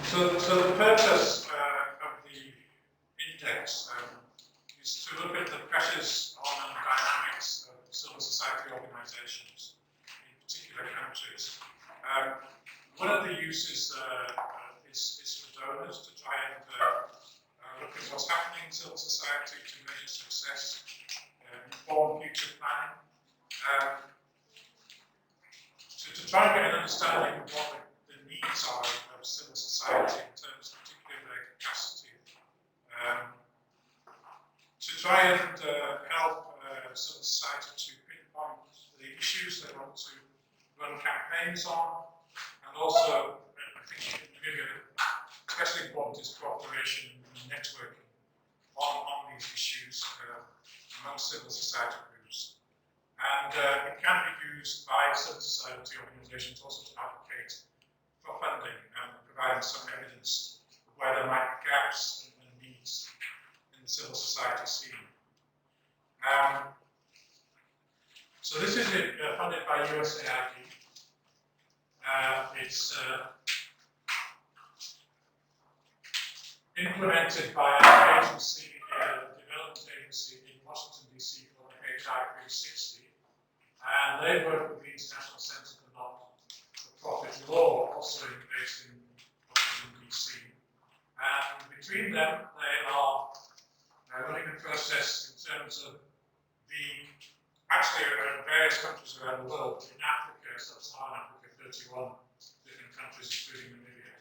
So the purpose of the index is to look at the pressures on and dynamics of civil society organizations in particular countries. One of the uses is for donors to try and look at what's happening in civil society to measure success, inform future planning, to try and get an understanding of what the needs are of civil society in terms of particularly their capacity, to try and help civil society to pinpoint the issues they want to run campaigns on, and also, I think in Namibia, especially important is cooperation and networking on these issues among civil society groups. And it can be used by civil society organizations also to advocate for funding and providing some evidence of where there might be gaps and needs in the civil society scene. So this is funded by USAID. It's implemented by an agency, a development agency in Washington, D.C. called HI 360. And they work with the International Center for Not-for-Profit Law, also based in Washington, D.C. And between them, they are running a process in terms of actually various countries around the world. In Africa, sub-Saharan Africa, 31 different countries, including Namibia.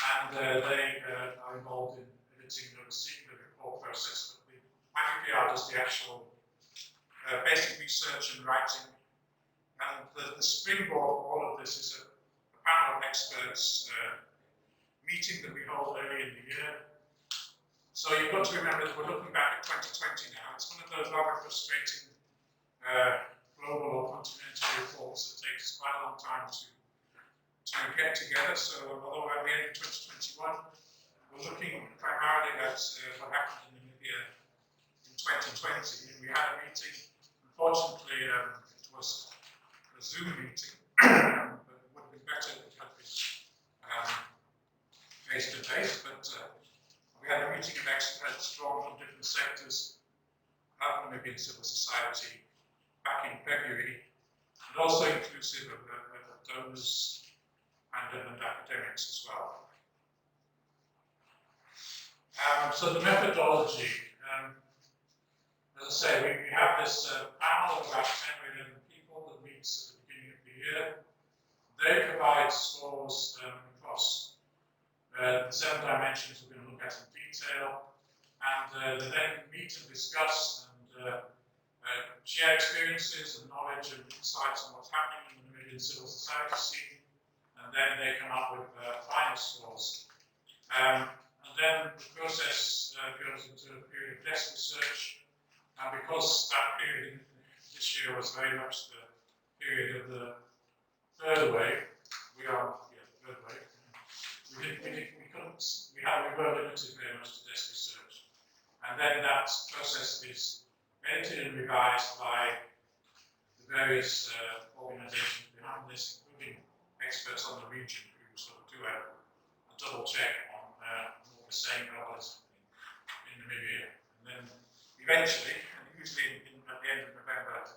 And they are involved in editing and overseeing the report process. But the IPPR does the actual basic research and writing. And the springboard for all of this is a panel of experts meeting that we hold early in the year. So you've got to remember that we're looking back at 2020 now. It's one of those rather frustrating global or continental reports that takes quite a long time to get together. So although at the end of 2021, we're looking primarily at what happened in Namibia in 2020. We had a meeting. Unfortunately, it was a Zoom meeting, but it would have been better if it had been face-to-face. But we had a meeting of experts drawn from different sectors of Namibian civil society back in February, and also inclusive of donors and academics as well. So the methodology, as I say, we have this panel of about 10 million people that meets at the beginning of the year. They provide scores across the 7 dimensions we're going to look at in detail, and they then meet and discuss and share experiences and knowledge and insights on what's happening in the Namibian civil society scene, and then they come up with final scores. And then the process goes into a period of desk research, and because that period this year was very much the period of the third wave, we were limited very much to desk research. And then that process is edited and revised by the various organizations behind this, including experts on the region who sort of do a double check on what we're saying about us in Namibia. And then eventually, and usually at the end of November,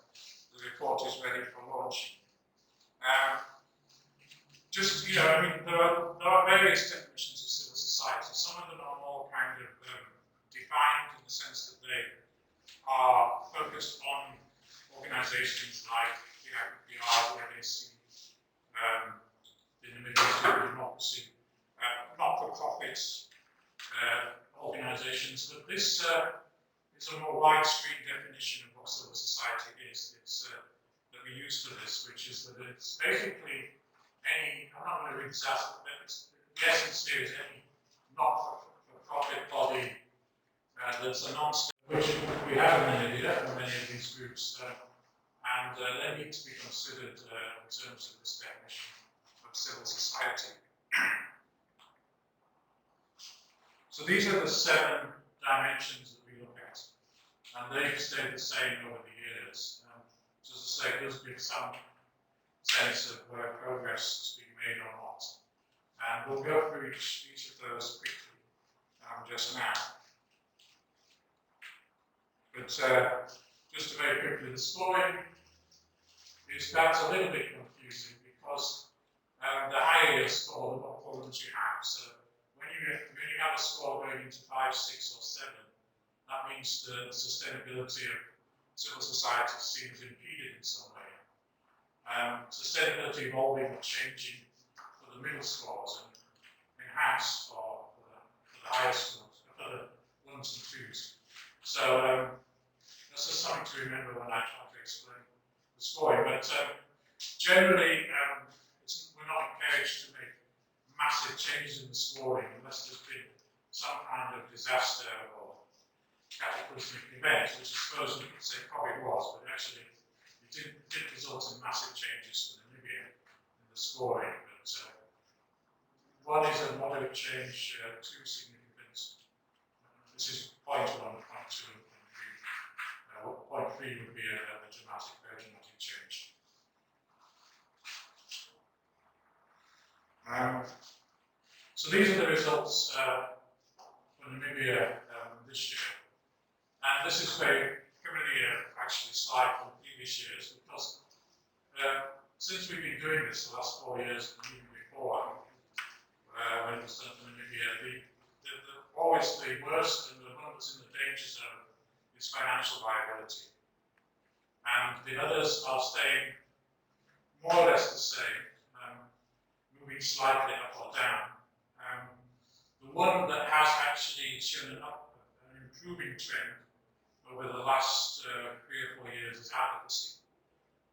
the report is ready for launch. There are various definitions of civil society. Some of them are more kind of defined in the sense that they are focused on organizations like the IPPR, the NAC, the Namibian Democracy, not-for-profit organizations. But this is a more widescreen definition of what civil society is. It's that we use for this, which is that it's basically any, I'm not going to read this out, but the essence here is any not-for-profit body that's a non-state, which we have in Namibia for many of these groups, and they need to be considered in terms of this definition of civil society. So these are the 7 dimensions that we look at, and they've stayed the same over the years. So as I say, it does give some sense of where progress has been made or not. And we'll go through each of those quickly just now. But just very quickly, the scoring is perhaps a little bit confusing because the higher your score, the more problems you have. So when you have a score going into 5, 6, or 7, that means the sustainability of civil society seems impeded in some way. Sustainability evolving or changing for the middle scores and enhanced for the higher scores, for the 1s and 2s. So that's just something to remember when I try to explain the scoring. But generally, we're not encouraged to make massive changes in the scoring unless there's been some kind of disaster or cataclysmic event, which I suppose you could say probably was, but actually it didn't result in massive changes for Namibia in the scoring. But one is a moderate change, 2 significant. This is point 1, point 2, and point 3. Point 3 would be a dramatic, very dramatic change. So these are the results for Namibia this year. And this is very familiar, actually, slide from previous years, because since we've been doing this the last 4 years, and even before, when it was done for Namibia, always the worst and the one that's in the danger zone is financial viability. And the others are staying more or less the same, moving slightly up or down. The one that has actually shown an improving trend over the last 3 or 4 years is advocacy.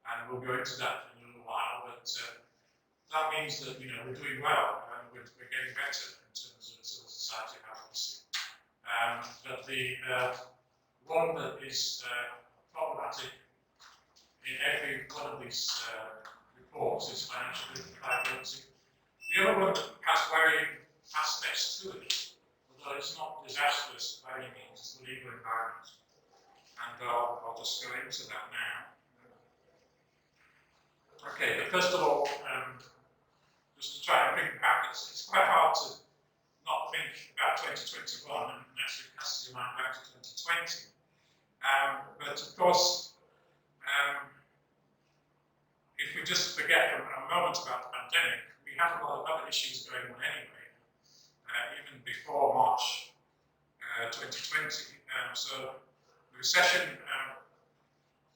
And we'll go into that in a little while, but that means that we're doing well and we're getting better in terms of civil society advocacy. But the one that is problematic in every one of these reports is financial liability. The other one has varying aspects to it, although it's not disastrous by any means, it's the legal environment. And I'll just go into that now. Okay, but first of all, just to try and bring back, it's quite hard to not think about 2021 and actually cast your mind back to 2020. But of course, if we just forget for a moment about the pandemic, we have a lot of other issues going on anyway, even before March 2020. So the recession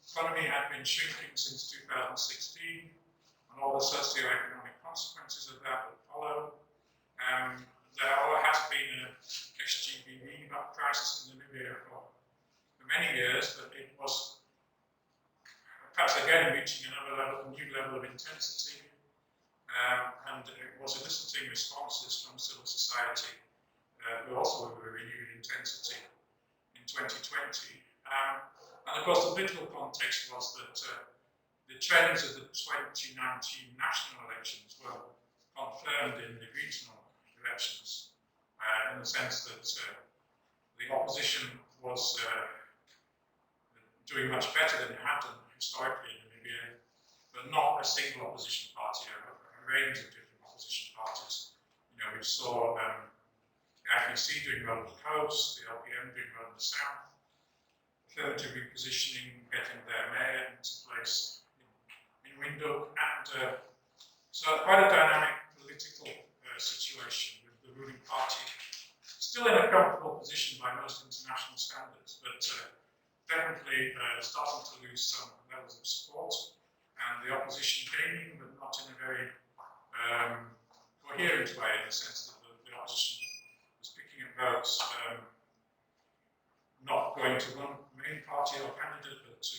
economy had been shrinking since 2016, and all the socio-economic consequences of that would follow. There has been a SGBV crisis in Namibia for many years, but it was perhaps again reaching a new level of intensity, and it was eliciting responses from civil society, who also were renewed intensity in 2020. And of course, the political context was that the trends of the 2019 national elections were confirmed in the regional elections, in the sense that the opposition was doing much better than it had done historically in Namibia, but not a single opposition party, a range of different opposition parties. We saw the IPC doing well on the coast, the LPM doing well in the south, affirmative repositioning, getting their mayor into place in Windhoek, and so quite a dynamic political situation with the ruling party still in a comfortable position by most international standards, but definitely starting to lose some levels of support, and the opposition gaining, but not in a very coherent way, in the sense that the opposition was picking up votes, not going to one main party or candidate, but to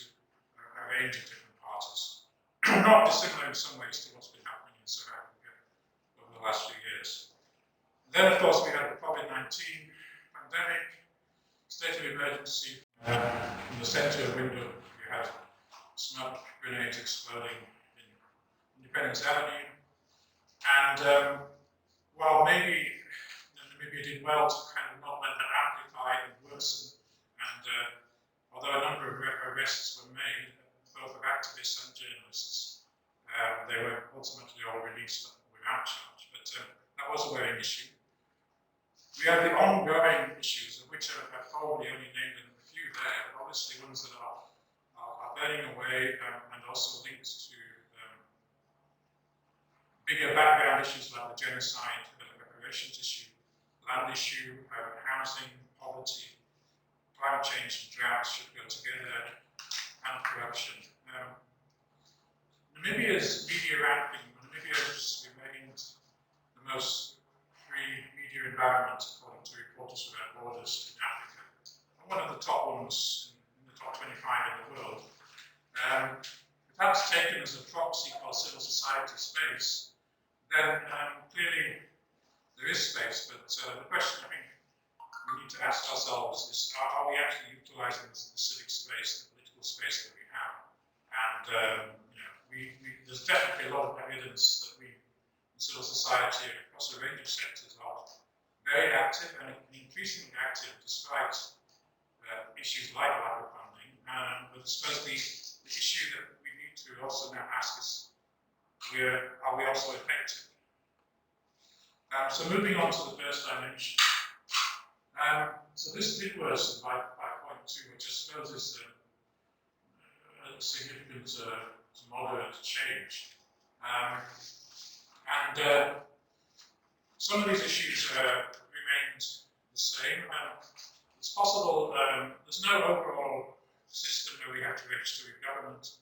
a range of different parties. Not dissimilar in some ways to what's been happening in South Africa over the last few years. Then, of course, we had the COVID-19 pandemic, state of emergency. In the centre of Windhoek, we had smoke grenades exploding in Independence Avenue. And while maybe Namibia did well to kind of not let that amplify and worsen, and although a number of arrests were made, both of activists and journalists, they were ultimately all released without charge. But That was a worrying issue. We have the ongoing issues, of which I've probably only named a few there, but obviously ones that are burning away and also linked to bigger background issues like the genocide, reparations issue, land issue, housing, poverty, climate change and droughts should go together, and corruption. Namibia's media ranking, Namibia has remained the most free media environment according to Reporters Without Borders in Africa, and one of the top ones in the top 25 in the world. If that's taken as a proxy for civil society space, then clearly there is space, but the question I think we need to ask ourselves is, are we actually utilising the civic space, the political space that we have? And there's definitely a lot of evidence that we, in civil society across a range of sectors, are very active and increasingly active despite issues like lack of funding. But I suppose the issue that we need to also now ask is, are we also effective? So moving on to the first dimension. So this did worsen by point 2, which I suppose is a significant to moderate change. Some of these issues remained the same. It's possible, there's no overall system where we have to register with government,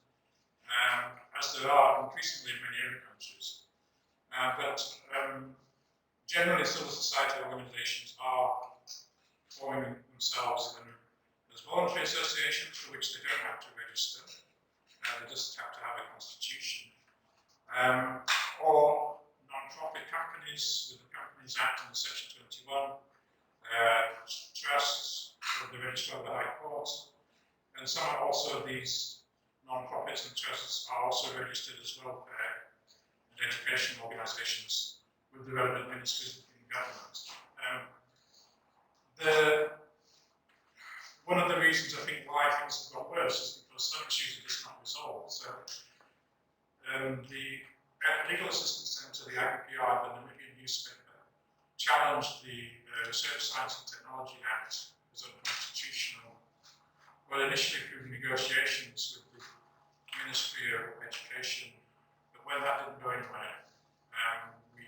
as there are increasingly in many other countries. But generally, civil society organisations are forming themselves as voluntary associations for which they don't have to register. They just have to have a constitution. Or non-profit companies with the Companies Act and Section 21, trusts with the registrar of the High Court, and some are also these non-profits and trusts are also registered as welfare and educational organisations with the relevant ministries in government. One of the reasons I think why things have got worse is because some issues are just not resolved. So the Legal Assistance Centre, the IPPR, the Namibian newspaper, challenged the Research, Science and Technology Act as unconstitutional. Well, initially through negotiations with the Ministry of Education, but when that didn't go anywhere, we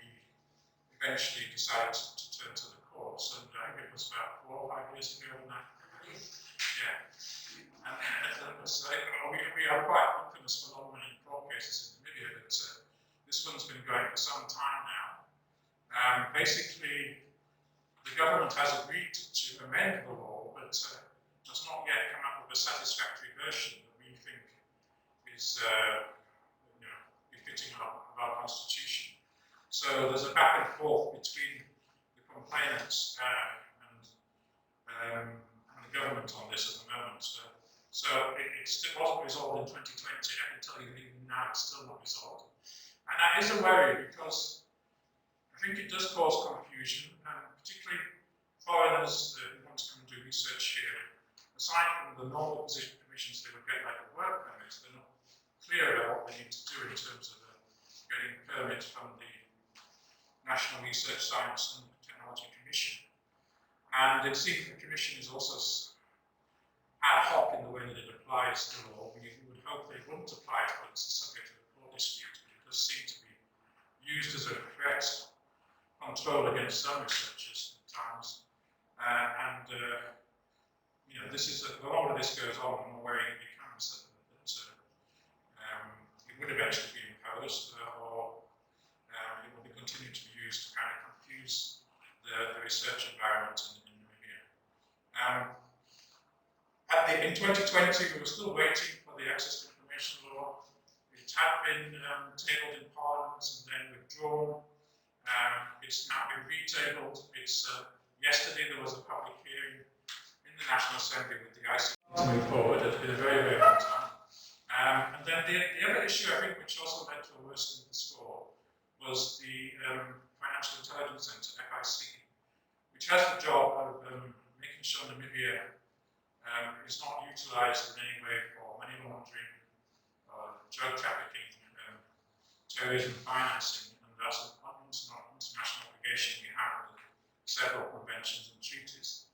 eventually decided to turn to the courts, and I think it was about 4 or 5 years ago now. Yeah. And so we are quite infamous for long-running court cases in Namibia, but this one's been going for some time now. Basically, the government has agreed to amend the law, but does not yet come up with a satisfactory version that we think is befitting of our constitution. So there's a back and forth between the complainants and the government on this at the moment. So it still wasn't resolved in 2020. I can tell you even now it's still not resolved. And that is a worry because I think it does cause confusion, and particularly foreigners who want to come and do research here, aside from the normal permissions they would get like a work permit, they're not clear about what they need to do in terms of getting a permit from the National Research, Science and Technology Commission. And it seems the Commission is also ad hoc in the way that it applies the law. We would hope they wouldn't apply it when it's subject to a court dispute, but it does seem to be used as a threat control against some researchers at times. This is the longer this goes on, the more worrying it becomes that it would eventually be imposed, or it will continue to be used to kind of confuse the research environment in Namibia. In 2020, we were still waiting for the Access to Information Law. It had been tabled in Parliament and then withdrawn. It's now been retabled. Yesterday there was a public hearing in the National Assembly with the ICT to move forward. It's been a very, very long time. And then the other issue, I think, which also led to a worsening of the score was the Financial Intelligence Centre, FIC, which has the job of making sure Namibia is not utilised in any way for money laundering, drug trafficking, terrorism financing, and that's international obligation we have under several conventions and treaties.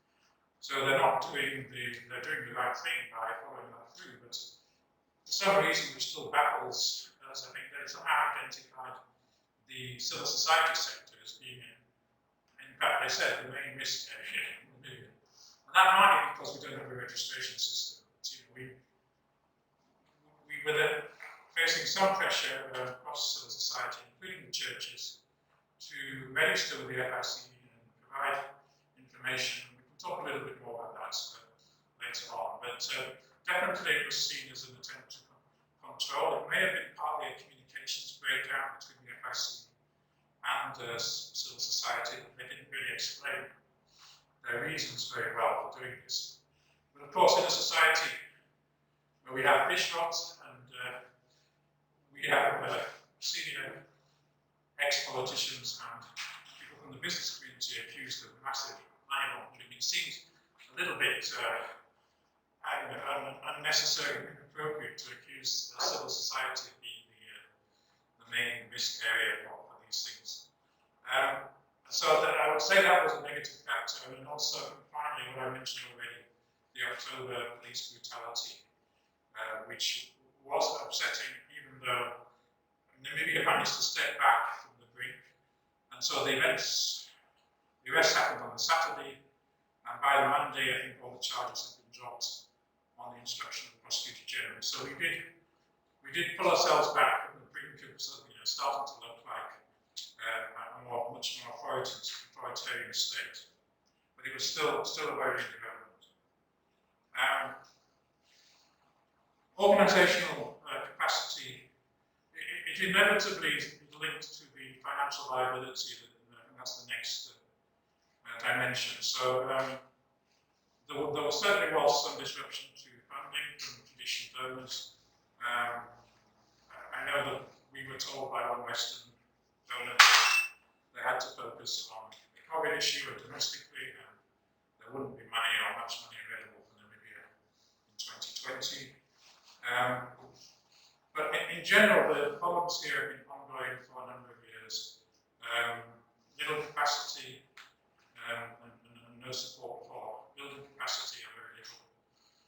So they're doing the right thing by following that through, but for some reason which still baffles us, I think they somehow identified the civil society sector as being, in fact they said, the main risk area in Namibia. And that might be because we don't have a registration system. But, we were then facing some pressure across civil society, including the churches, to register with the FIC and provide information. We can talk a little bit more about that later on, but definitely it was seen as an attempt to control. It may have been partly a communications breakdown between the FIC and civil society. They didn't really explain their reasons very well for doing this. But of course, in a society where we have fish rods and we have senior ex-politicians and people from the business community accused of massive money laundering, it seems a little bit unnecessary and inappropriate to accuse civil society of being the main risk area for these things. So that I would say that was a negative factor, and also finally what I mentioned already, the October police brutality, which was upsetting, even though Namibia managed to step back from the brink. And so the arrest happened on the Saturday, and by the Monday, I think all the charges had been dropped on the instruction of the Prosecutor General. So we did pull ourselves back from the brink of starting to look like a much more authoritarian state. But it was still a very new development. Organisational capacity, it inevitably is linked to the financial liability, and that's the next dimension. So there certainly was some disruption to funding from traditional donors. I know that we were told by one Western donor that they had to focus on the COVID issue domestically, and there wouldn't be much money available for Namibia in 2020. But in general, the problems here have been ongoing for a number of years. Little capacity and no support for building capacity, and very little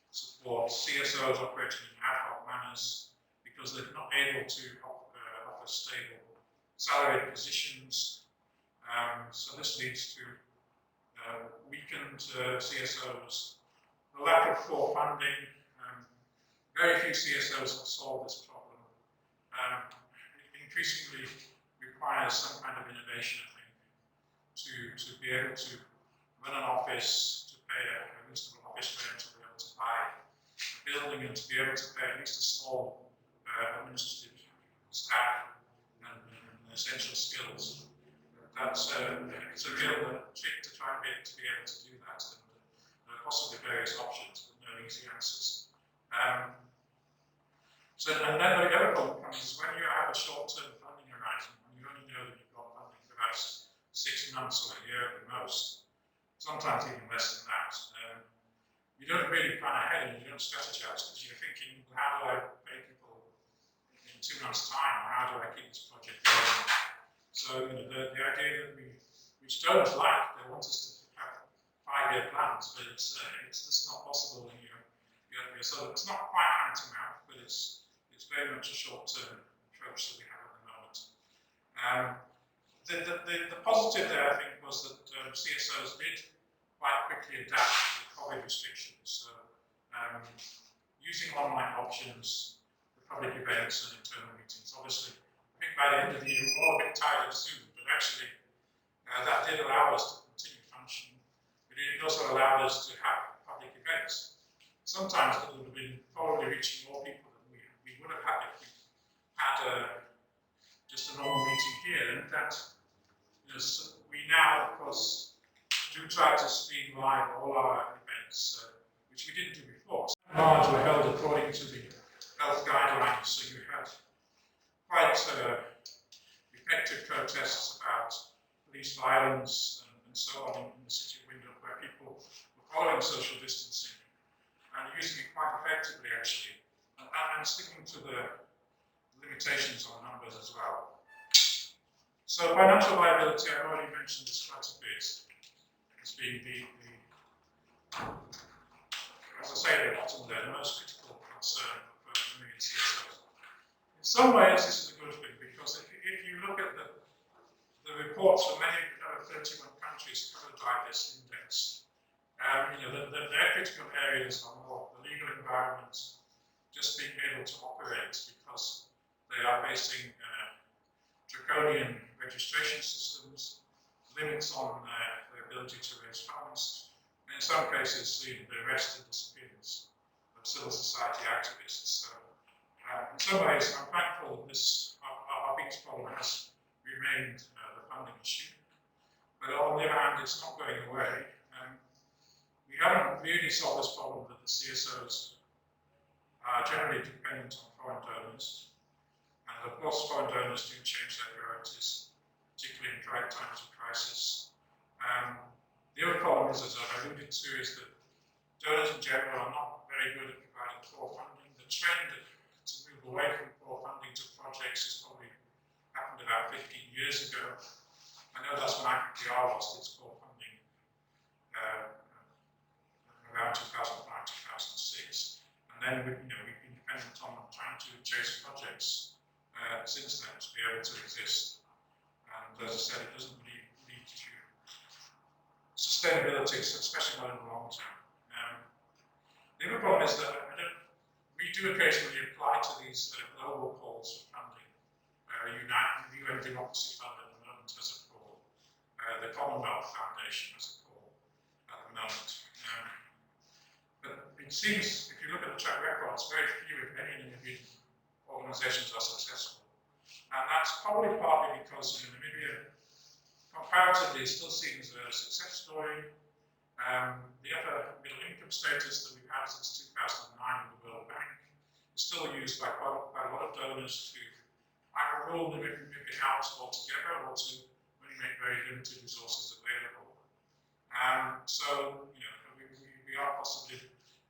support. CSOs operating in ad hoc manners because they're not able to offer stable salaried positions. So this leads to weakened CSOs, the lack of core funding. Very few CSOs have solved this problem. It increasingly requires some kind of innovation, I think, to be able to run an office, to pay a reasonable office rent, to be able to buy a building, and to be able to pay at least a small administrative staff and essential skills. It's a real trick to try and get to be able to do that, and there are possibly various options, but no easy answers. And then the other problem comes is when you have a short-term funding horizon, and you only know that you've got funding for about 6 months or a year at the most, sometimes even less than that. You don't really plan ahead and you don't strategize because you're thinking, how do I pay people in 2 months' time, or how do I keep this project going? So the idea that which donors like, they want us to have 5-year plans, but it's just not possible when so it's not quite hand to mouth, but it's very much a short-term approach that we have at the moment. The positive there, I think, was that CSOs did quite quickly adapt to the COVID restrictions. So using online options for public events and internal meetings. Obviously, I think by the end of the year, we're all a bit tired of Zoom, but actually that did allow us to continue functioning. But it also allowed us to have public events. Sometimes it would have been probably reaching more people than we would have had if we had just a normal meeting here. And that we now, of course, do try to stream live all our events, which we didn't do before. March were held according to the health guidelines, so you had quite effective protests about police violence and so on in the city of Windhoek, where people were following social distancing and using it quite effectively, actually, and sticking to the limitations on numbers as well. So financial viability, I've already mentioned this quite a bit, as being as I say at the bottom there, the most critical concern for many CSOs. In some ways, this is a good thing, because if you look at the reports from many 31 countries covered by this index, their critical areas are more the legal environment, just being able to operate, because they are facing draconian registration systems, limits on their ability to raise funds, and in some cases, the arrest and disappearance of civil society activists. So, in some ways, I'm thankful that this, our biggest problem has remained the funding issue. But on the other hand, it's not going away. We haven't really solved this problem that the CSOs are generally dependent on foreign donors. And of course, foreign donors do change their priorities, particularly in times of crisis. The other problem is, as I've alluded to, is that donors in general are not very good at providing core funding. The trend to move away from core funding to projects has probably happened about 15 years ago. I know that's when NAMIBIA lost its core funding around 2005, 2006. And then we've been dependent on trying to chase projects since then to be able to exist. And as I said, it doesn't really lead to sustainability, especially not in the long term. The other problem is that we do occasionally apply to these global calls for funding. Unite, the UN Democracy Fund at the moment has a call. The Commonwealth Foundation has a call at the moment. But it seems, if you look at the track records, very few, if any, Namibian organizations are successful. And that's probably partly because Namibia, comparatively, is still seen as a success story. The upper middle income status that we've had since 2009 in the World Bank is still used by quite a lot of donors to either rule Namibia out altogether or to only make very limited resources available. So, we are possibly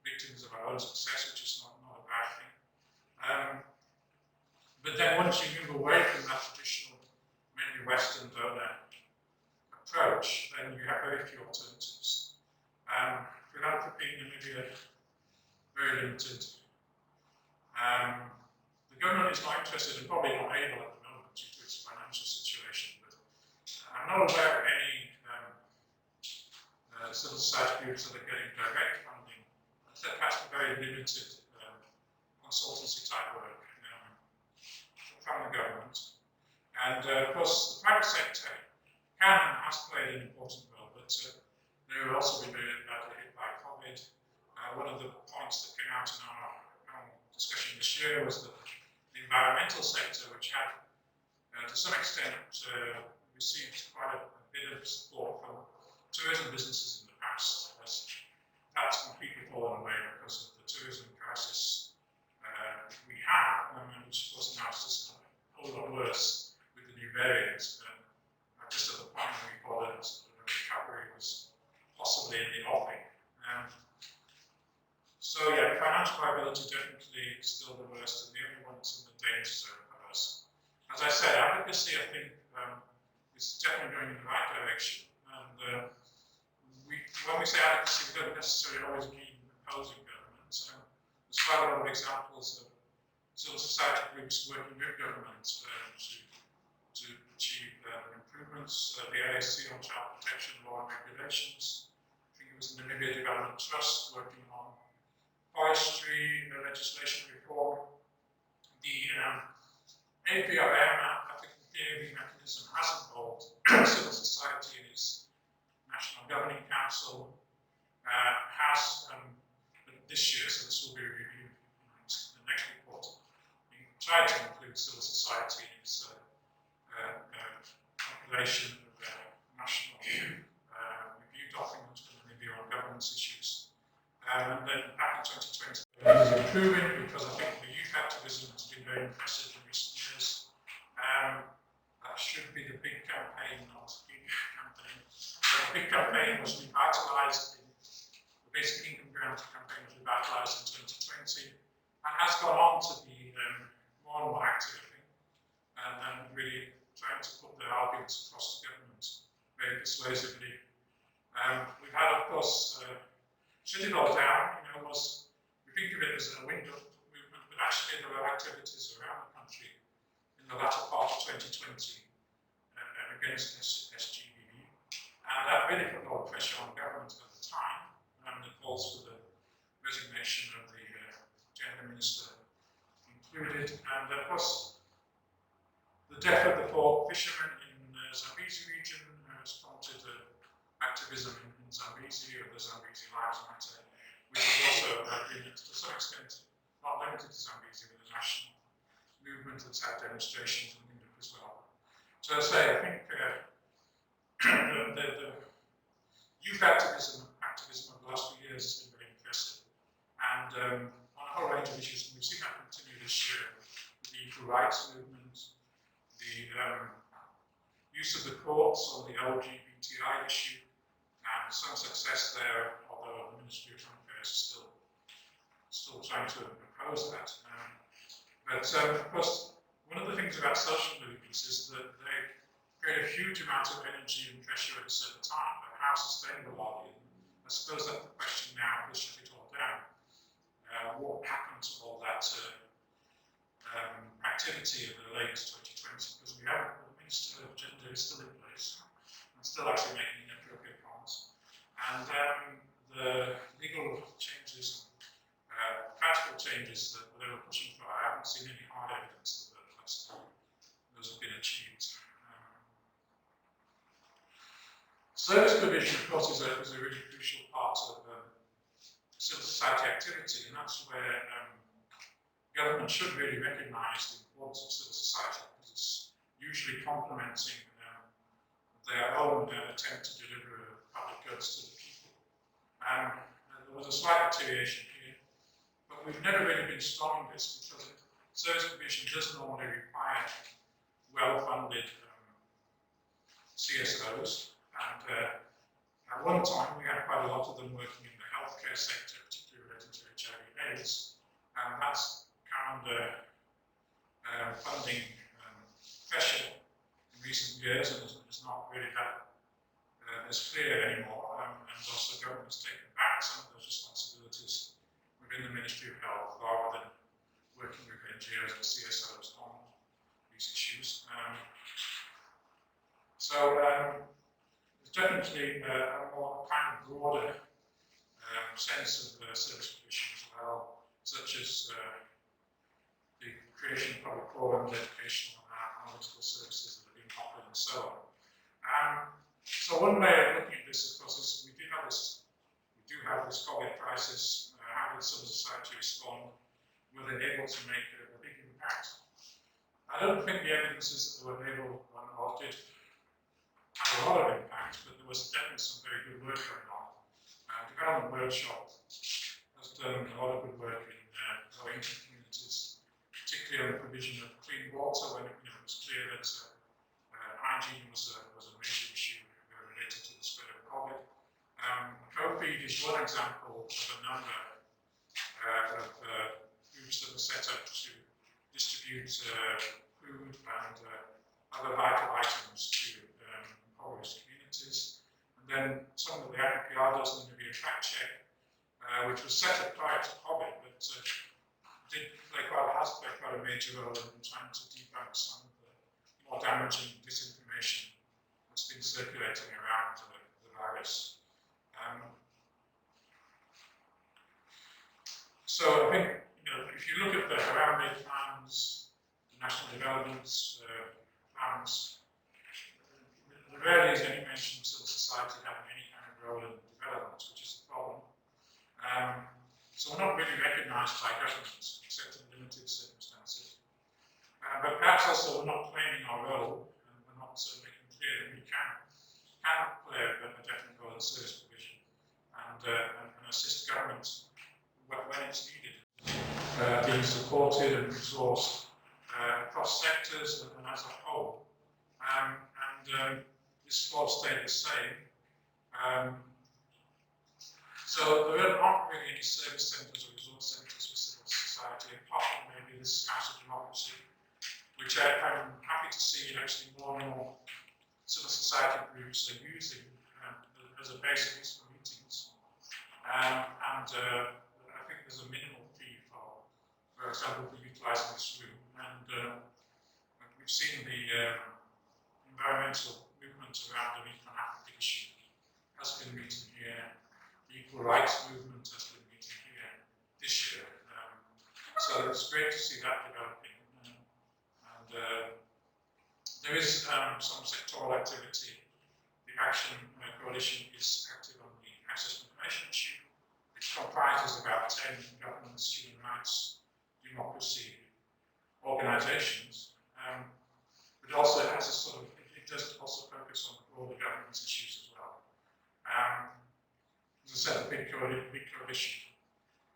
victims of our own success, which is not a bad thing. But then once you move away from that traditional, mainly Western donor approach, then you have very few alternatives. Philanthropy in Namibia, very limited. The government is not interested and probably not able at the moment due to its financial situation, but I'm not aware of any civil society groups that are getting direct funding. That has very limited consultancy type work from the government. And of course, the private sector can and has played an important role, but they will also be very badly hit by COVID. One of the points that came out in our discussion this year was that the environmental sector, which had, to some extent, received quite a bit of support from tourism businesses in the past, that's completely fallen away because of the tourism crisis we have, which of course now is just a whole lot worse with the new variants. Just at the point when we thought that the recovery was possibly in the offing. So yeah, financial viability definitely is still the worst, and the only one that's in the danger zone for us. As I said, advocacy, I think, is definitely going in the right direction. And when we say advocacy, we don't necessarily always mean opposing governments. There's quite a lot of examples of civil society groups working with governments to achieve improvements. The AAC on child protection law and regulations. I think it was the Namibia Development Trust working on forestry legislation reform. The APRM, African Peer Mechanism, has involved civil society in its National Governing Council, has this year, so this will be reviewed in the next report, tried to include civil society in its compilation of national review documents for Namibia on governance issues. And then back in 2020, it was improving because I think the youth activism has been very impressive in recent years. That should be the big campaign, not the big campaign. The big campaign was revitalised, the basic income grant campaign was revitalised in 2020 and has gone on to be more and more active, I think, and really trying to put their arguments across to government very persuasively. We've had, of course, shut it all down, we think of it as a wind up movement, but actually there were activities around the country in the latter part of 2020 against SGBB, and that really put a lot of pressure on government at the time, and the calls for the resignation of the gender minister included, and of course the death of the 4 fishermen in the Zambezi region has prompted activism in Zambezi, or the Zambezi Lives Matter, which has also been, to some extent, not limited to Zambezi, but a national movement that's had demonstrations in Europe as well. So as I say, I think the youth activism of the last few years has been very impressive, and on a whole range of issues, and we've seen that continue this year, the equal rights movement, the use of the courts on the LGBTI issue, and some success there, although the Ministry of Home Affairs is still trying to oppose that. But of course, one of the things about social movements is that they create a huge amount of energy and pressure at a certain time, but how sustainable are they? I suppose that's the question now, if we shut it all down. What happened to all that activity in the late 2020? Because we have the Minister of Gender is still in place and still actually making inappropriate comments. And the legal changes, practical changes that they were pushing for, I haven't seen any hard evidence that those have been achieved. Service provision, of course, is a really crucial part of civil society activity, and that's where government should really recognise the importance of civil society, because it's usually complementing their own attempt to deliver public goods to the people. There was a slight deterioration here, but we've never really been strong in this, because service provision does normally require well-funded CSOs, and at one time we had quite a lot of them working in the healthcare sector, particularly related to HIV/AIDS, and that's come under funding pressure in recent years, and it's not really that as clear anymore, and also government has taken back some of those responsibilities within the Ministry of Health, rather than working with NGOs and CSOs on these issues. There's definitely a more kind of broader sense of service provision as well, such as the creation of public forums, educational and analytical services that are being offered, and so on. So one way of looking at this, of course, is we do have this COVID crisis. How did civil society respond? Were they able to make a big impact? I don't think the evidence is that they were able or did have a lot of impact, but there was definitely some very good work going on. Development Workshop has done a lot of good work in low-income communities, particularly on the provision of clean water, when it was clear that hygiene was a major issue related to the spread of COVID. Co-feed is one example of a number of groups that were set up to distribute food and other vital items to impoverished communities. And then some of the IPR does the NAMIBIA fact check, which was set up prior to COVID, but has played quite a major role in trying to debunk some of the more damaging disinformation that's been circulating around the virus. So I think, if you look at the Harambe plans, the national development plans, there rarely is any mention of civil society having any kind of role in development, which is the problem. So we're not really recognised by governments, except in limited circumstances. But perhaps also we're not claiming our role, and we're not making clear that we can play a definite role in service provision and assist government when it's needed, being supported and resourced across sectors and as a whole. This will stay the same. So there aren't really any service centres or resource centres for civil society, apart from maybe this House of Democracy, which I'm happy to see actually more and more civil society groups are using as a basis for meetings. I think there's a minimal fee for example, for utilising this room. And we've seen the environmental movement around the Meat from Africa issue has been meeting here. The equal rights movement has been meeting here this year. So it's great to see that developing. There is some sectoral activity. The Action Coalition is active on the access to information issue, which comprises about 10 governments, human rights, democracy organizations. But also has a sort of, it does also focus on broader governance issues as well. As I said, the big coalition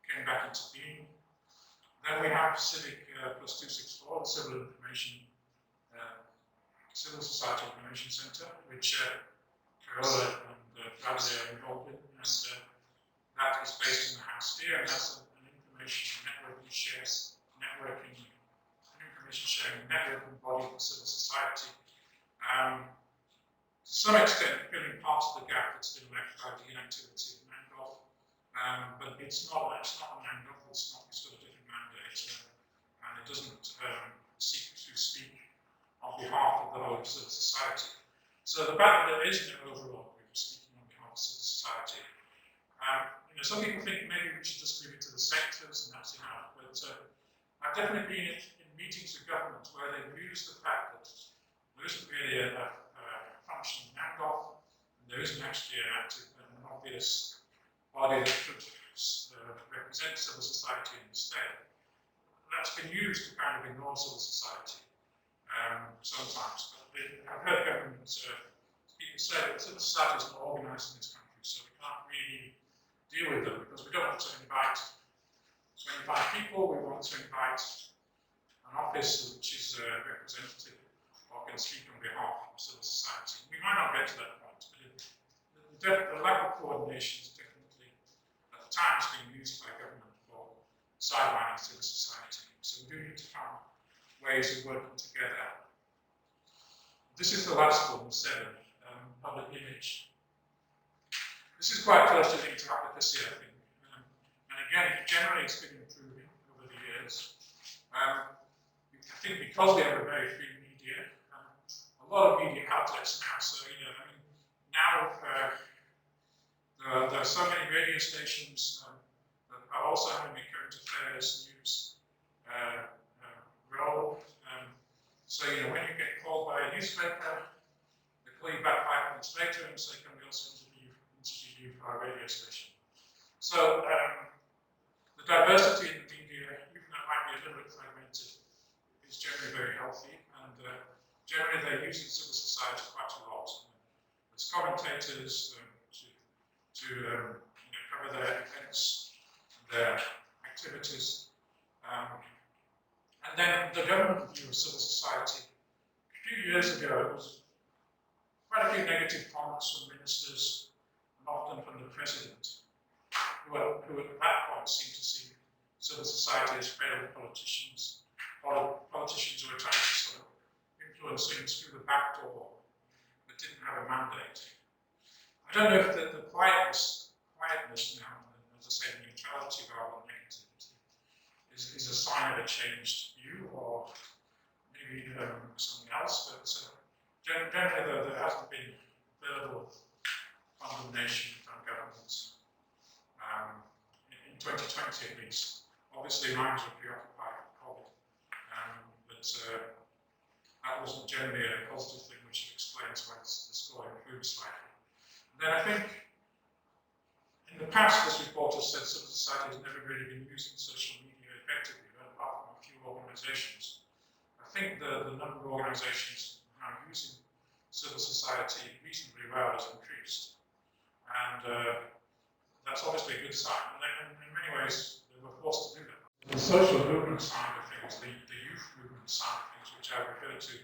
came back into being. Then we have Civic plus 264, the Civil Society Information Centre, which Carola and Bradley are involved in, and that is based in the house here, and that's an information networking body for civil society. To some extent, filling part of the gap that's been left by the inactivity of Mangoff, but it's not a Mangoff, it's got a different mandate, and it doesn't seek to speak on behalf of the whole civil society. So the fact that there is no overall group speaking on behalf of civil society, some people think maybe we should just leave it to the sectors and that's enough, but I've definitely been in meetings with government where they've used the fact that there isn't really a functioning Mangoff, and there isn't actually an obvious body that could represent civil society in the state. That's been used to kind of ignore civil society sometimes. But I've heard government people say that civil society is not organised in this country, so we can't really deal with them because we don't want to invite 25 people, we want to invite an office which is representative or can speak on behalf of civil society. We might not get to that point, but the lack of coordination is definitely at times being used by government for sidelining civil society. So we do need to find ways of working together. This is the last one, 7, public image. This is quite closely linked to advocacy, I think. And again, generally it's been improving over the years. I think because we have a very free media, a lot of media outlets now, so now there are so many radio stations that are also having a current affairs news role. So when you get called by a newspaper, they call you back 5 minutes later and say, can we also interview you for our radio station? So the diversity in the media, even though it might be a little bit fragmented, is generally very healthy, and generally they're using civil society quite a lot. As commentators to cover their events, their activities. And then the government view of civil society. A few years ago, there was quite a few negative comments from ministers, and often from the president, who at that point seemed to see civil society as failed politicians, or politicians who were trying to sort of influence things through the back door, but didn't have a mandate. I don't know if the quietness now, as I say, neutrality rather than negativity, is a sign of a changed view, or maybe something else, but generally there hasn't been verbal condemnation from governments. In 2020 at least. Obviously minds were preoccupied with COVID, but that wasn't generally a positive thing, which explains why the score improved slightly. And then I think in the past this report has said civil society has never really been using social media effectively, apart from a few organisations. I think the number of organisations now using civil society reasonably well has increased. And that's obviously a good sign. And in many ways, they were forced to do that. The social movement side of things, the youth movement side of things, which I refer to,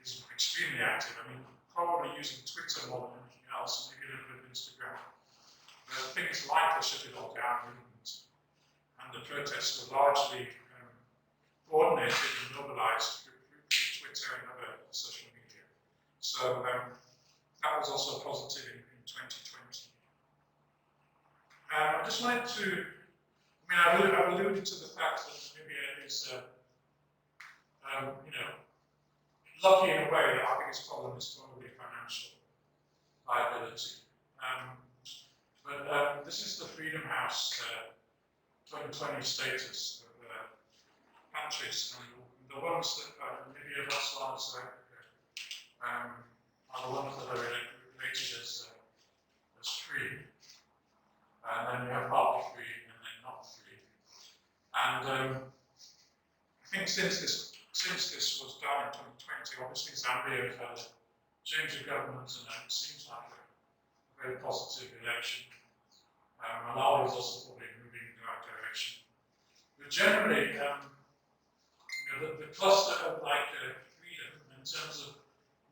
is extremely active. I mean, probably using Twitter more than anything else, maybe a little bit of Instagram. But things like the Shut It All Down movement and the protests were largely coordinated and mobilized Twitter and other social media. So that was also positive in 2020. I just wanted to, I've alluded to the fact that Namibia is, lucky in a way that our biggest problem is probably financial liability. But this is the Freedom House 2020 status of countries, and the ones that Namibia, Botswana, South Africa are the ones that are rated as free, and then you have partly free and then not free. And I think since this was done in 2020, obviously Zambia has had a change of government, and it seems like a very positive election. Malawi is also probably moving in the right direction. But generally, the cluster of freedom in terms of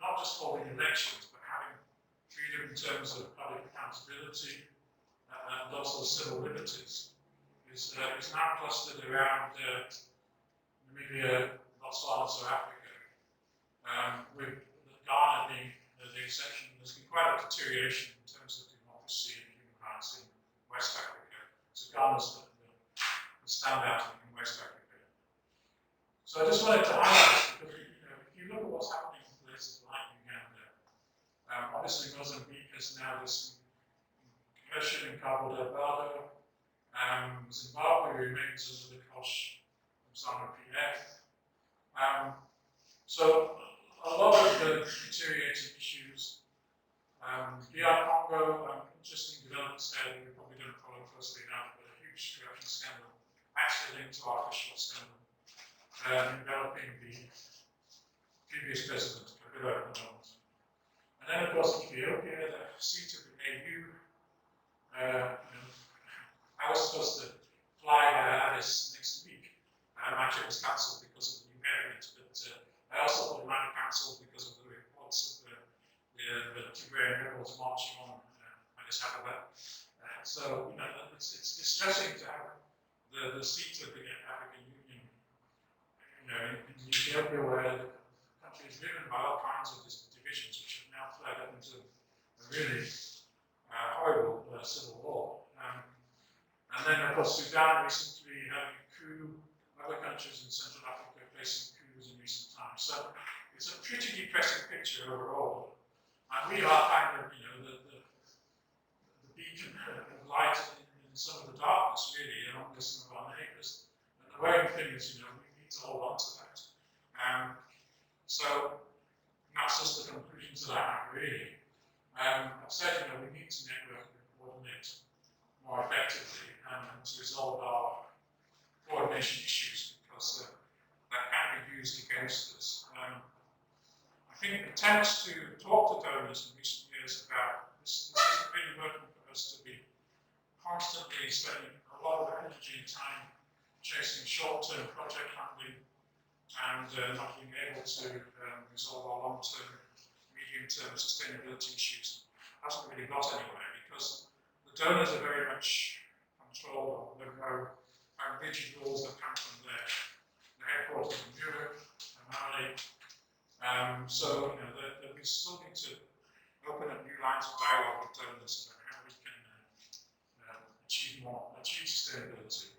not just holding elections, but having freedom in terms of public accountability and also civil liberties is now clustered around Namibia, Botswana, South Africa, with Ghana being the exception. There's been quite a deterioration in terms of democracy and human rights in West Africa. So Ghana's the standout in West Africa. So I just wanted to highlight this because if you look at what's happening in places like Uganda, obviously Mozambique has now this incursion in Cabo Delgado. Zimbabwe remains under the cosh of ZANU-PF. So a lot of the deteriorating issues, DR Congo, interesting developments there that we probably don't follow closely enough, but a huge corruption scandal, actually linked to our official scandal, developing the previous president, Kabila at the moment. And then of course Ethiopia, the seat of the AU. I was supposed to fly Addis next week. Actually, it was cancelled because of the new variant, but I also thought it might be cancelled because of the reports of the Tigrayan rebels marching on Addis Ababa. So, it's distressing to have the seat of the African Union, in Ethiopia, where the country is driven by all kinds of divisions, which have now fled up into a really horrible civil war. And then, of course, Sudan recently having a coup, other countries in Central Africa facing coups in recent times. So it's a pretty depressing picture overall. And we are kind of, the beacon of light in some of the darkness, really, among some of our neighbours. And the worrying thing is, we need to hold on to that. So that's just the conclusion to that, really. I've said, we need to network and coordinate more effectively and to resolve our coordination issues, because that can be used against us. I think attempts to talk to donors in recent years about this isn't really working for us to be constantly spending a lot of energy and time chasing short-term project funding and not being able to resolve our long-term, medium-term sustainability issues. Hasn't really got anywhere because the donors are very much controlled. There are rigid rules that come from the headquarters in Europe and Mali. So that we still need to open up new lines of dialogue with donors about how we can achieve sustainability.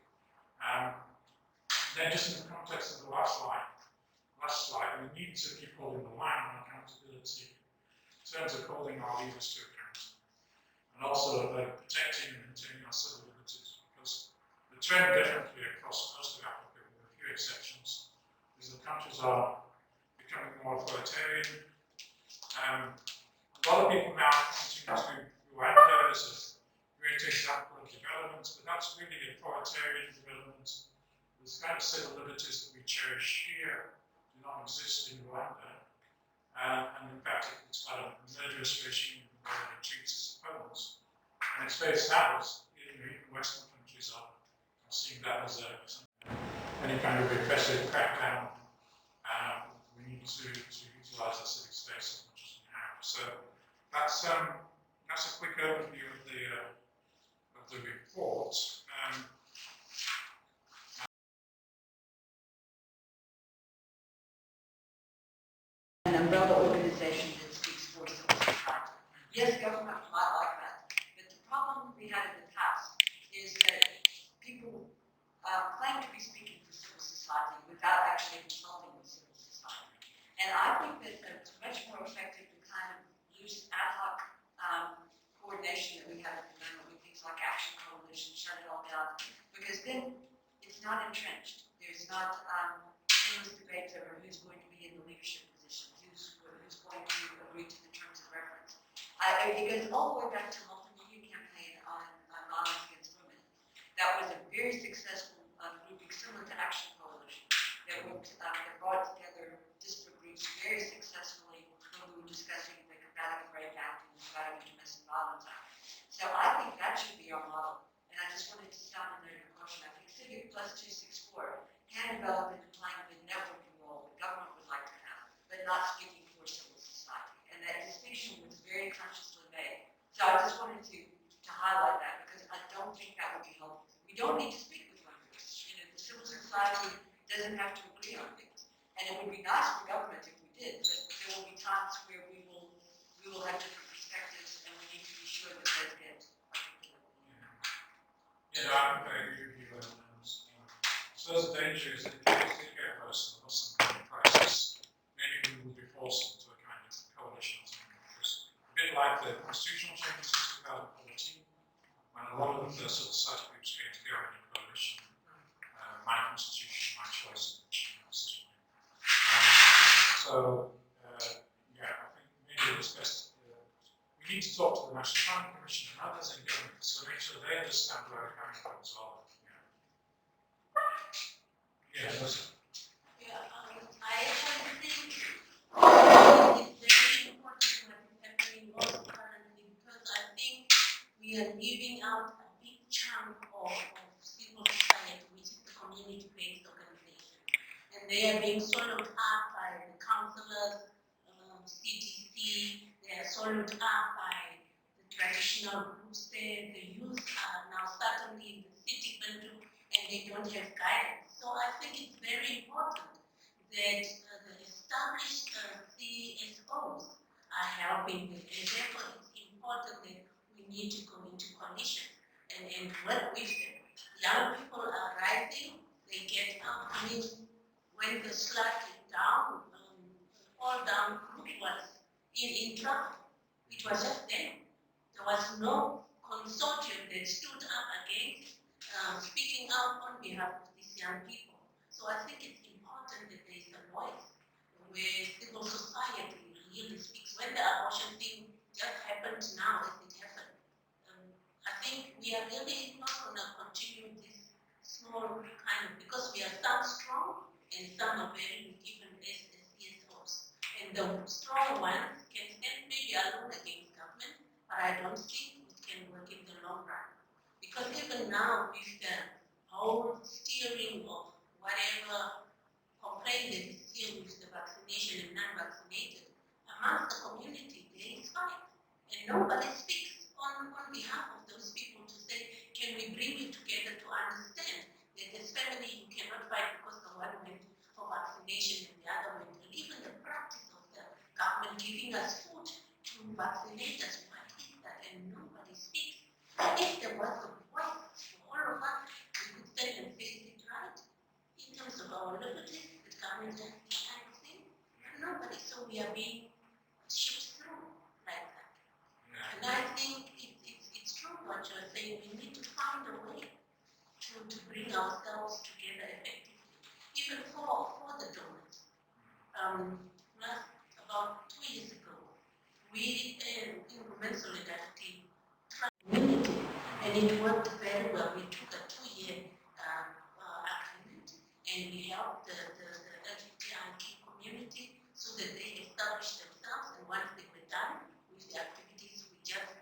Then just in the context of the last slide, we need to keep holding the line on accountability in terms of holding our leaders to account, and also protecting and maintaining our civil liberties, because the trend definitely across most of Africa, with a few exceptions, is that countries are becoming more authoritarian. A lot of people now continue to Rwanda as a great example of development, but that's really authoritarian development. The kind of civil liberties that we cherish here do not exist in Rwanda. And in fact, it's got a murderous regime where it treats its opponents. And it's very sad, even Western countries are seeing that as any kind of repressive crackdown. We need to utilize the civic space as much as we have. So that's a quick overview of the report. it's not entrenched. There's not endless debate over who's going to be in the leadership positions, who's going to agree to the terms of reference. It goes all the way back to the multimedia campaign on violence against women. That was a very successful grouping, similar to Action Coalition, that brought together disparate groups very successfully when we were discussing the Combating Rape Act and the Combating Domestic Violence Act. So I think that should be our model. And I just wanted to stop in there to caution. I think Civic Plus 264 can develop into playing the networking role the government would like to have, but not speaking for civil society. And that distinction was very consciously made. So I just wanted to highlight that because I don't think that would be helpful. We don't need to speak with one voice. You know, the civil society doesn't have to agree on things. And it would be nice for government if we did, but there will be times where we will have different perspectives and we need to be sure that those get articulated. Yeah, I agree with you. So the danger is that if you get worse than the Muslim crisis, maybe we will be forced into a kind of coalition or something like this. A bit like the constitutional changes in 2014, when a lot of the civil society groups came together in a coalition. My constitution, my choice, yeah, I think maybe it's best. We need to talk to the National Crime Commission and others in government to make sure they understand where we're coming from as well. Yeah, that's it. I actually think it's very important what is happening also currently because I think we are leaving out a big chunk of civil society, which is the community-based organization. And they are being swallowed up by the councillors, CDC, they are swallowed up by the traditional groups there, the youth are now certainly in the city bedroom and they don't have guidance. So I think it's very important that the established CSOs are helping them. And therefore it's important that we need to go into coalition and work with them. Young people are rising, they get up. I mean, when the slide is down, all down group was in trouble. It was just them. There was no consortium that stood up against speaking out on behalf of these young people. So I think it's important that there is a voice where civil society really speaks. When the abortion thing just happened now, as it happened, I think we are really not going to continue this small kind of, because we are some strong and some are very given as CSOs. And the strong ones can stand maybe alone against government, but I don't think it can work in the long run. Because even now, with the whole steering of whatever complaint that is here with the vaccination and non-vaccinated, amongst the community, there is fight. And nobody speaks on behalf of those people to say, can we bring you together to understand that this family you cannot fight because the one went for vaccination and the other went. And even the practice of the government giving us food to vaccinate us, what is that? And nobody speaks. If there was a voice for all of us, we could stand and face it right. In terms of our liberties, the government has this kind of thing. Nobody, so we are being shipped through like that. Yeah. And I think it's true what you're saying. We need to find a way to bring ourselves together effectively, even for the donors. About 2 years ago, we in Women's Solidarity tried community, and it worked very well. We took a 2-year agreement, and we helped the LGBTIQ community so that they established themselves. And once they were done with the activities, we just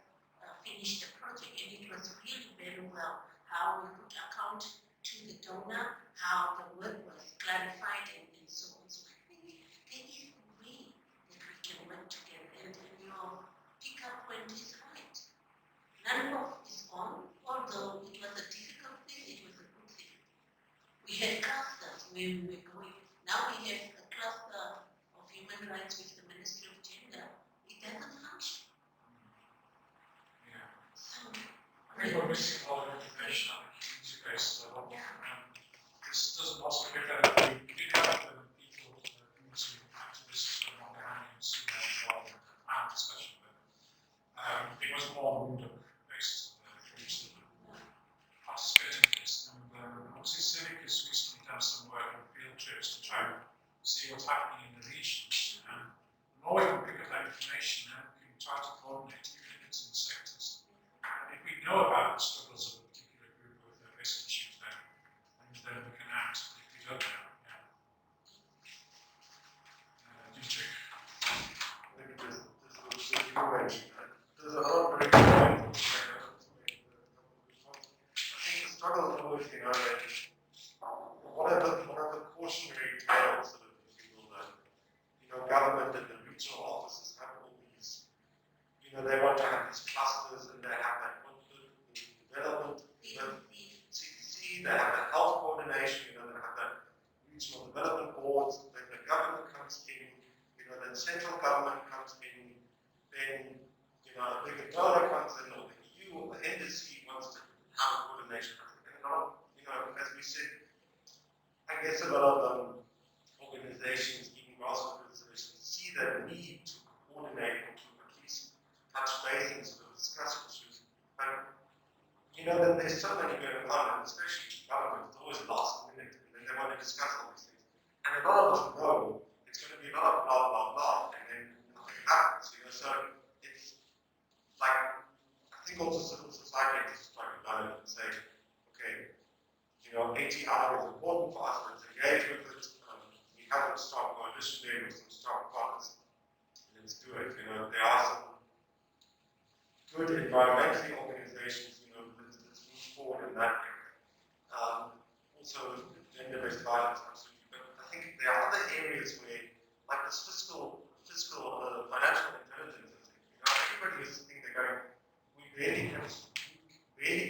finished the project, and it was really very well. How we could account to the donor, how the work was clarified, and so on. So I think there is a way that we can work together. And your pick-up point is right. None is on, although it was a difficult thing, it was a good thing. We had clusters where we were going. Now we have a cluster of human rights with the Ministry of Gender. It doesn't function. Yeah. So, I think we're missing a lot of information on the community-based level. Yeah. This doesn't also get that we did have the people, community activists from on behind and see that involved in the plan discussion, but it was more Moodle based community participating in this. And know that there's so many going on, and especially government, it's always last minute, and then they want to discuss all these things. And a lot of them know it's going to be a lot of blah, blah, blah, and then nothing happens, So it's like, I think also civil society has to strike a balance and say, okay, 80 hours is important for us, let's engage with it. We have a strong coalition there with some strong partners. Let's do it. There are some good environmental organizations, let's move forward in that area. Also, gender-based violence, absolutely. But I think there are other areas where, like this fiscal financial intelligence, everybody is sitting there going, we really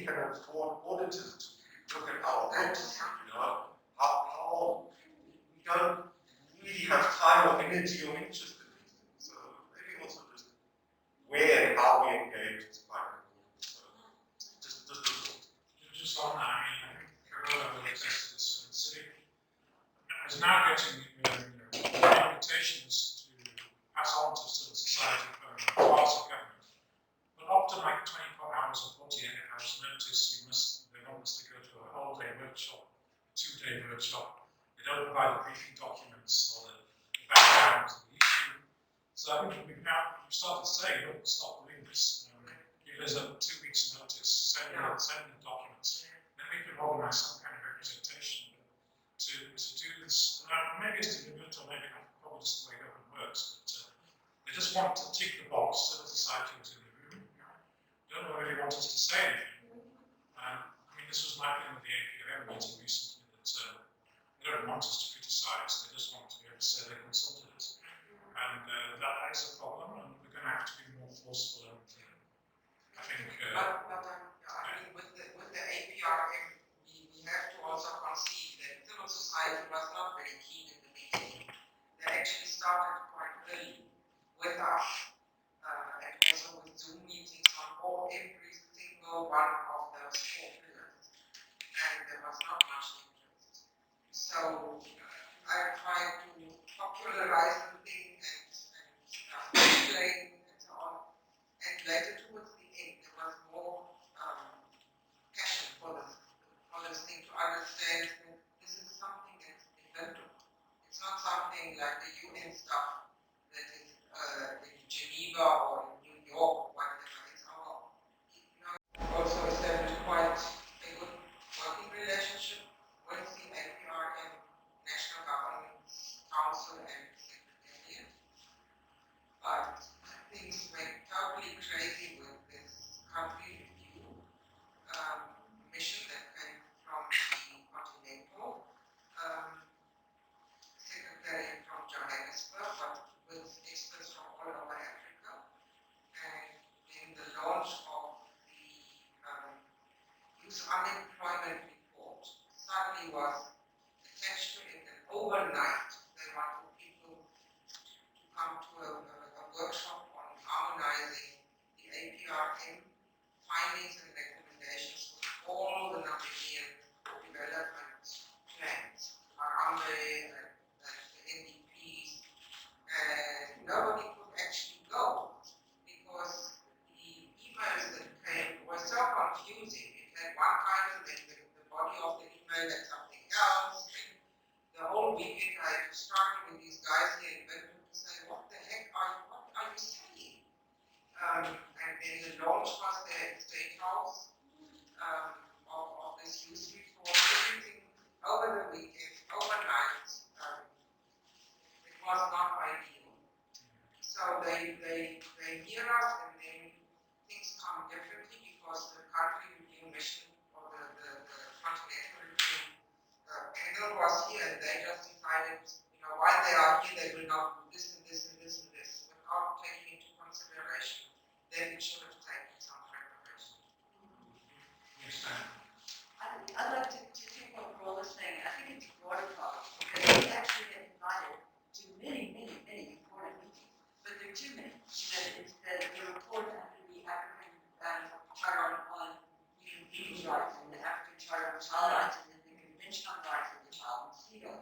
can afford auditors to look at our books, how we don't really have time or energy or interest in these things. So maybe also just where and how we engage is quite important. So just a thought. Just on that, I think Carola will access this and city is now getting invitations to pass on to civil society from parts of government. But often, like 24 hours or 48 hours notice, they want us to go to a whole day workshop, 2-day workshop. They don't provide the briefing documents or the background of the issue. So I think we've started to say, look, stop doing this. Give us a 2 weeks notice, send the documents. Then we can organise some kind of representation to do this. Maybe it's deliberate or maybe not, probably just the way government works. But they just want to tick the box, civil society was in the room. Don't really want us to say anything. This was my thing with the APRM meeting recently, that they don't want us to criticise, they just want to be able to say they consulted us. And that is a problem, and we're going to have to be more forceful. And I think. With the APRM, we have to also concede that civil society was not very keen in the beginning. They actually started quite early with us, and also with Zoom meetings on every single one of those 4 pillars. And there was not much interest. So I tried to popularize the thing and explain and so on. And later towards the end, there was more passion for this thing to understand that this is something that's inventable. It's not something like the UN stuff that is in Geneva or in New York or whatever. It's our, also established quite a good working relationship with the APRM, National Governance Council and Secretariat. But things went totally crazy with this country review mission that came from the Continental Secretariat from Johannesburg, but with experts from all over Africa. And in the launch of the youth unemployment report, suddenly was attached to it, and overnight they wanted people to come to a workshop on harmonizing the APRM findings and recommendations with all the Namibian development plans, Harambe and the NDPs, and nobody could actually go because the emails that came were so confusing. It had one title, then the body of the email had something else, and the whole weekend I had to struggle with these guys here in Belgium to say, what the heck what are you saying? And then the launch was there at State House of this youth report, everything over the weekend, overnight. It was not ideal. So they hear us, and then things come differently because the country review mission or the continental review panel was here, and they just decided, while they are here, they will not do this and this and this and this without taking into consideration that it should have taken some preparation. Yes, ma'am. I'd like to take what Roll is saying. I think it's a broader problem because we actually get invited to many, many, many important meetings, but there are too many. It's the report after the African Charter on Human Rights and the African Charter on Child Rights and then the Convention on Rights of the Child and Mosquito.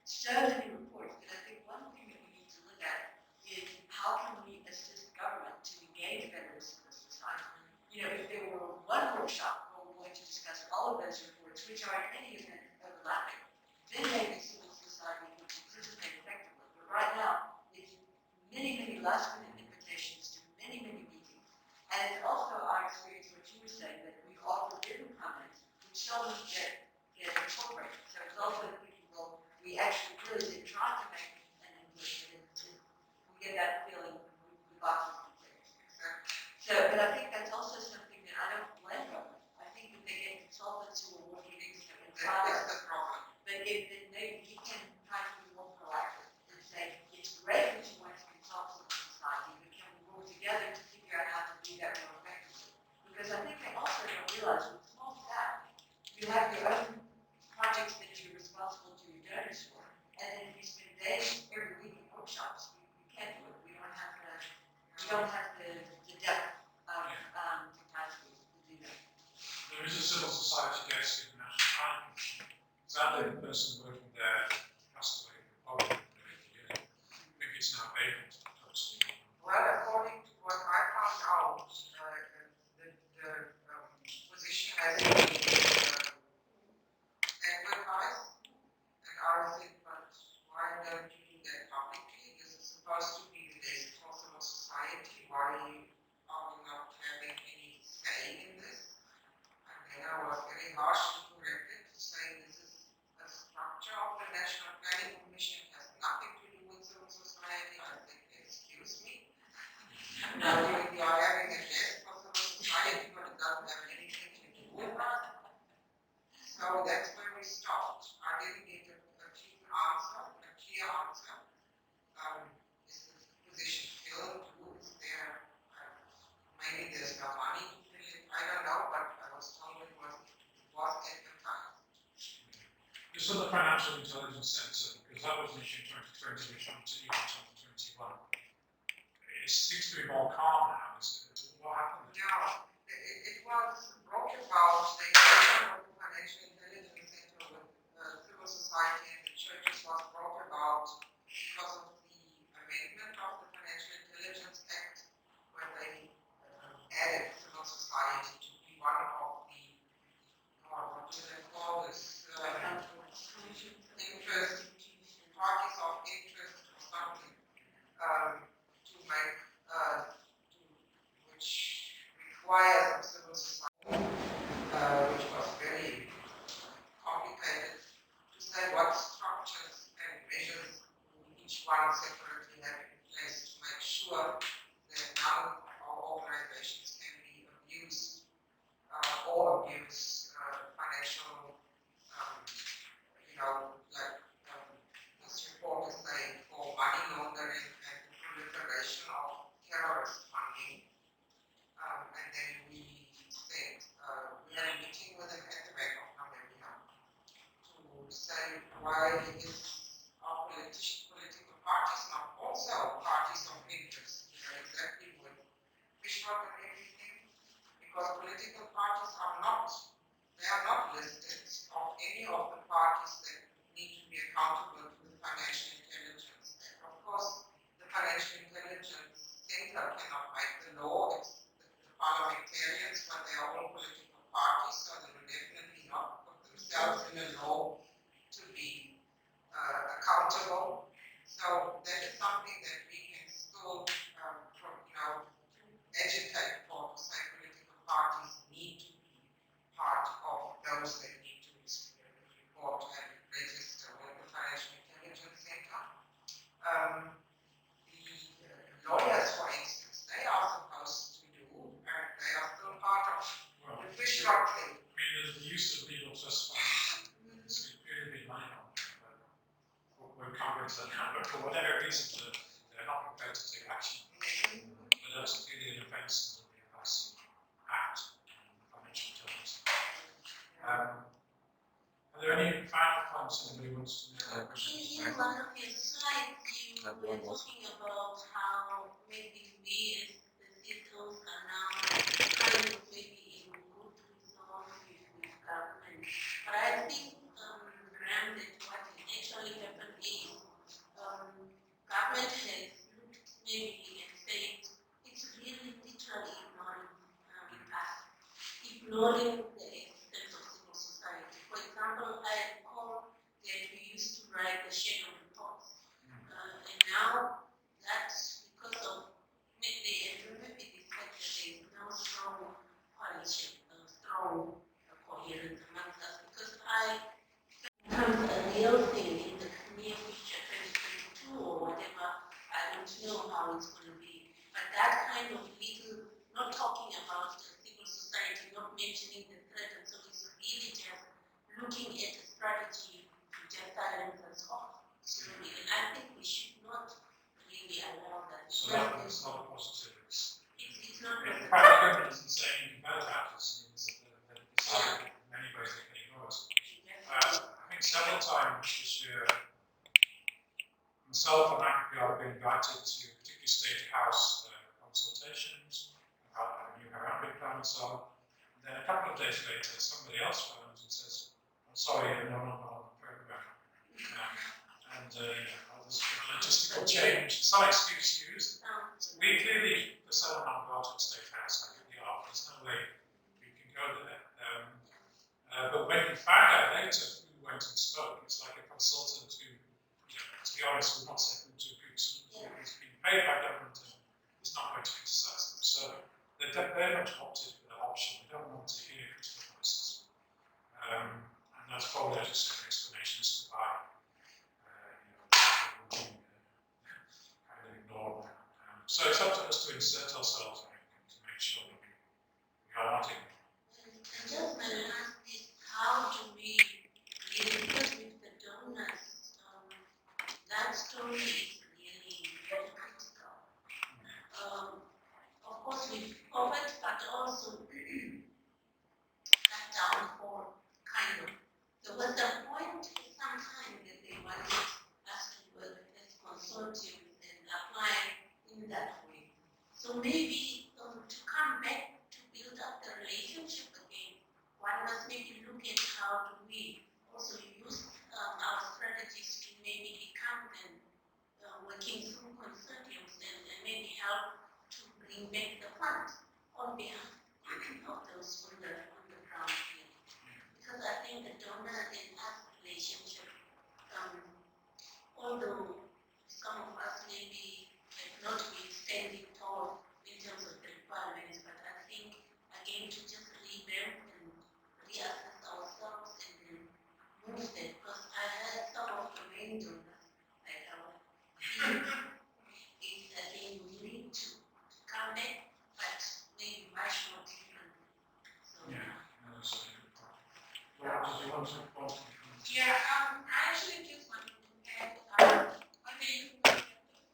So many reports, but I think one thing that we need to look at is how can we assist government to engage better with civil society. If there were one workshop going all of those reports, which are in any event overlapping, then maybe civil society would participate effectively. But right now, it's many last minute invitations to many meetings. And it's also our experience, what you were saying, that we offer written comments, which seldom get incorporated. So it's also thinking, well, we actually really did try to make an input, but we get that feeling we got something there. So, but I think that's also something that I don't blame government. I think that they get consultants who are working together. That's the problem. But if maybe you can try to be more proactive and say, it's great that you want to consult civil society, but can we work together to figure out how to do that more effectively? Because I think they also don't realize with small staff, you have your own projects that you're responsible to your donors for. And then if you spend days every week in workshops, you can't do it. We don't have the depth of capacity to do that. There is a civil society desk in the National Crime Commission. Sadly, the person working there passed away in Poland earlier. I think it's now vacant. Well, according to what I found out, the position has been advertised, and I said, but why don't you do that publicly? This is supposed to be the desk for civil society. Why are you not having any say in this? And then I was very harshly corrected to say this is a structure of the National Planning Commission, it has nothing to do with civil society. I think, excuse me. Now we are having a desk for civil society, but it doesn't have anything to do with that. So that's where we stopped. I didn't get a clear answer. Is the position filled? Is there, maybe there's no money to fill it? I don't know, but I was told it was advertised. Just on the Financial Intelligence Centre, because that was issued 2020, which continued in 2021. It seems to be more calm now, is it? What happened? Yeah, it was brought about, the creation of the Financial Intelligence Center with civil society and the churches was brought about because of the amendment of the Financial Intelligence Act, where they added civil society to be one of the, what do they call this, parties of interest or something, to make, which requires of civil society, which was very complicated, to say what structures and measures each one separately have in place to make sure that none of our organizations can be abused or abuse financial, like this report is saying, for money laundering and the proliferation of terrorist funding. And then we said, we had a meeting with them at the Bank of NAMIBIA to say why is our political parties not also parties of interest. Exactly with Fishrock and everything, because political parties are not listed of any of the parties that need to be accountable to the Financial Intelligence Act. Of course, the Financial Intelligence Center cannot make the law, it's the parliamentarians, but they are all political parties, so they will definitely not put themselves in a law to be accountable. So that is something that we can still, agitate for, to say political parties need to be part of those that need to report and register with the Financial Intelligence Center. The lawyers, for instance, they are supposed to do, and they are still part of the Fishrock thing. I mean, there's the use of legal trust funds. It's really been money on it, but we're covering that now. But for whatever reason, they're not prepared to take action. But that's clearly an offence under the Advice Act, Financial Intelligence. Are there any final comments anybody wants to make? In one of your slides, you were talking about how maybe we as the citizens are now kind of maybe in good resolve with government. But I think, Graham, that what actually happened is government has looked maybe and said it's really literally ignoring us, ignoring the existence of civil mentioning the threat, and so it's really just looking at a strategy to just silence us off. Slowly. And I think we should not really allow that. So that's not a positive. It's not In positive. fact, the government isn't saying anything bad about us. It means that they've decided in many ways they can ignore us. I think several times this year, myself and NAMIBIA have been invited to particularly State House consultations about the new Harambe plan and so on. And then a couple of days later, somebody else phones and says, I'm sorry, you're not on the program. There's a logistical change, some excuse used. So we clearly, for someone on board at State House, like we are, there's no way we can go there. But when we found out later who went and spoke, it's like a consultant who, to be honest, we're not saying who's who's been paid by government and is not going to criticize them. So they're very much opted for that option. They don't want to hear critical voices. And that's probably just an explanation as to why kind of ignore them. So it's up to us to insert ourselves, I think, to make sure that we are not ignored. Just my last is, how do we discuss with the donors? That story is really very critical. Of course, we covered, but also that downfall kind of. There was a point sometime that they wanted us to work as consortiums and apply in that way. So maybe to come back to build up the relationship again, one must maybe look at how do we also use our strategies to maybe become and working through consortiums and maybe help to bring back the funds on behalf of those on the ground here. Because I think the donor and us relationship, although some of us maybe have not been standing tall in terms of the requirements, but I think again to just revamp and reassess ourselves and then move that, because I heard some of the main donors, like our is again we need to come back, but maybe much more different. So That's a good point. Laura, did you want to respond? Yeah, I actually just wanted to add on the youth perspective,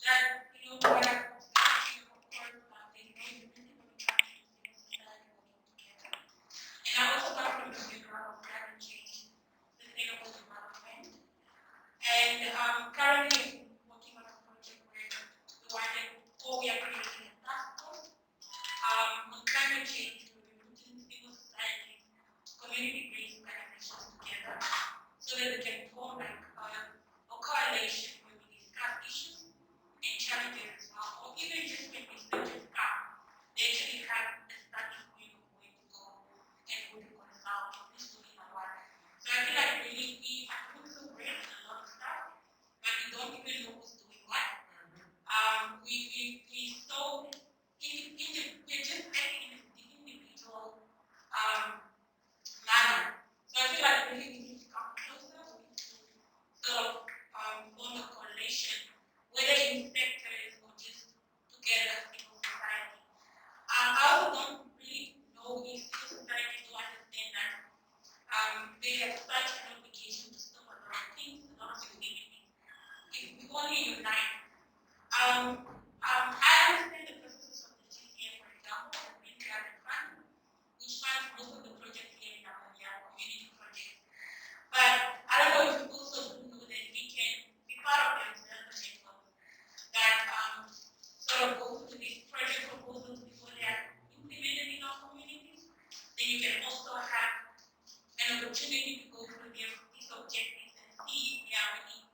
that, what I was asking, of course, they know the principle of attraction to civil society working together. And I also come from the background of climate change, sustainable development. And currently working on a project where we are creating a task force on climate change, where we're putting civil society, community-based organizations together so that we can form like a coalition where we discuss issues and challenges as well, or even just when we just come, they actually have a starting point of where to go and who to consult, who's doing what. So I feel like really we are doing so great and a lot of stuff, but we don't even know who's doing what. We so we're just acting in the individual manner. So I feel like really we need to come closer, we need to sort of form a coalition, whether in sectors or just together as civil society. I also don't really know if civil society do understand that they have such an obligation to stop a lot of things, a lot of activities. If we only unite. I understand the process of the GCA, for example, and Green Climate Fund, which funds most of the projects here in NAMIBIA, community projects. But I don't know if you also do know that we can be part of them development networks that sort of go through these project proposals before they are implemented in our communities. Then you can also have an opportunity to go through these objectives and see if they are really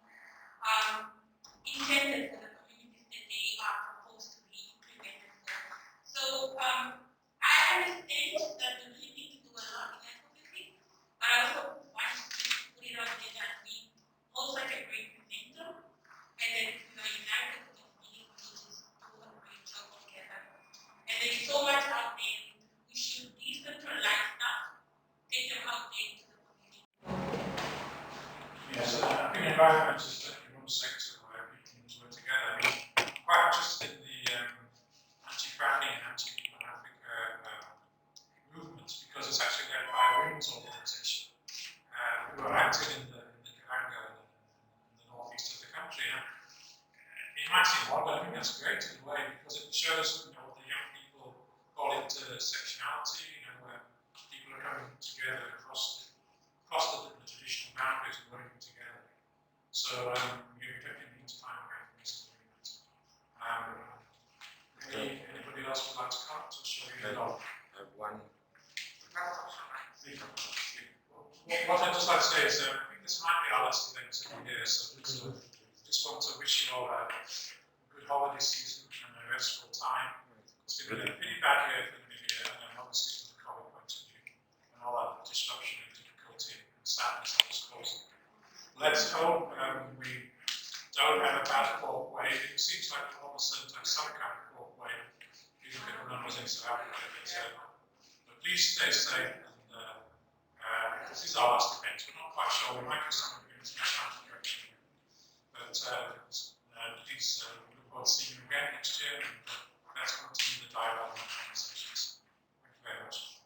intended for the communities that they are proposed to be implemented for. So I understand that we really need to do a lot in advocacy, but I also want to put it out there that we hold such a great momentum and then united we really just do a great job together. And there's so much out there, we should decentralize stuff, take them out there to the community. Yes, I think environment is definitely one sector where we can work together. I mean, I'm quite interested in the anti-fracking and anti-Pan Africa shows what the young people call intersectionality, where people are coming together across the traditional boundaries and working together. So we definitely need to find a way for this agreement. Anybody else would like to comment, or shall we head on? One. What I'd just like to say is I think this might be our last event of the year, so just want to wish you all a good holiday season and a restful time. It's been a pretty bad year for Namibia, and obviously from the COVID point of view, and all that disruption and difficulty and sadness that was caused. Let's hope we don't have a bad fourth wave. It seems like all of a sudden to have some kind of fourth wave. If you look at the numbers in South Africa, but please stay safe. This is our last event. We're not quite sure. We might do some agreements in the direction. But please look forward to seeing you again next year. And let's continue the dialogue and conversations. Thank you very much.